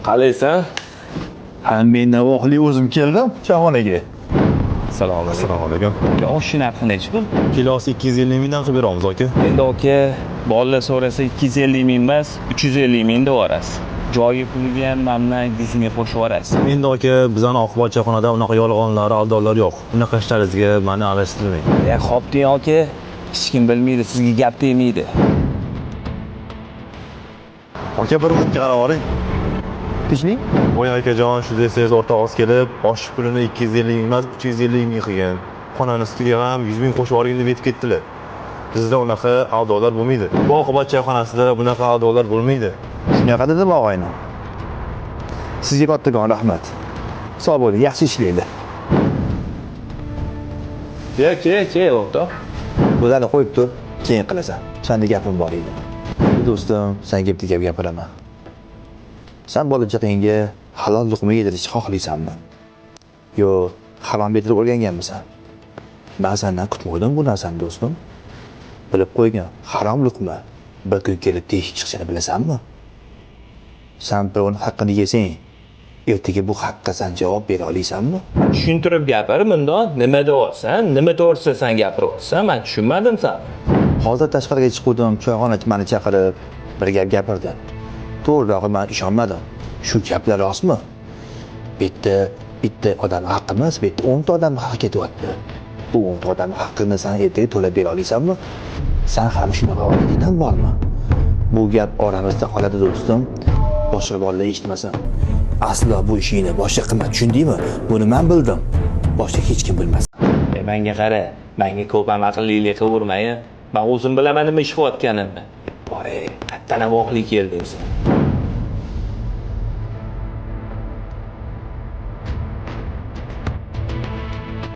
Qalaysan? Ha, men navohli o'zim keldim choyxonaga. Assalomu alaykum. Oshni narxi nechi pul? Kilosi 250 mingdan qilib beramiz aka. Endi aka, bolalar so'rasa 250 ming emas, 350 ming deb yuborasiz. Joyi puliga ham mamnun bizga qo'shib yuborasiz. Endi aka, bizning oqibat choyxonada unaqa yolg'onlar, aldovlar yo'q. Bunaqa ishlaringizga meni aralashtirmang. Xo'p deng aka, hech kim bilmaydi, sizga gap tegmaydi. Aka bir minutga qarab oling. Tinchlik? Voy akajon, shu desangiz o'rtog'ingiz kelib, osh pulini 250 ming emas, 350 ming qilgan. Xonani ustiga ham 100 ming qo'shib yuboring deb aytib ketdilar. Bizda unaqa aldovlar bo'lmaydi. Bu oqibat choyxonasida bunaqa aldovlar bo'lmaydi. Shunaqa dedim og'ayni. Sizga kattakon rahmat. Sog' bo'ling, yaxshi ishlaydi. Ke, o'rtoq. Bularni qo'yib tur, keyin qilasan. Senda gapim bor edi. Do'stim, senga bitta gap gapiraman. Sen bola chaqangga halol luqma yedirishni xohlaysanmi? Yo, harom yedirib o'rganganmisan? Men sendan kutmadim bu narsani do'stim. Bilib qo'ygan, harom luqma bir kun kelib teshik chiqishini bilasanmi? Sen birovning haqqini yesang, ertaga bu haqqa sen javob bera olasanmi? Tushuntirib gapir, bundoq nima deyapsan? Nima to'g'risida sen gapiryapsan? Men tushunmadim sen. Hozir tashqariga chiqdim, choyxonachi meni chaqirib bir gap gapirdi. To'g'rirog'i men ishonmadim. Shu gaplar rostmi? Bitta odam haqqi emas, bitta 10 ta odam haqqi ketyapti. Bu 10 ta odam haqqini sen ertaga to'lab bera olasanmi? Sen ham shunaqa odamdan bormi? Bu gap oramizda qoladi do'stim. Boshqa bolalar eshitmasin. Aslo bu ishingni boshqa qilma, tushundingmi? Buni men bildim. Boshqa hech kim bilmasin. Menga qara, menga ko'p ham aqllilik qilurmay. Men o'zim bilaman nima ish qilayotganimni. Voy, katta navohli keldingiz.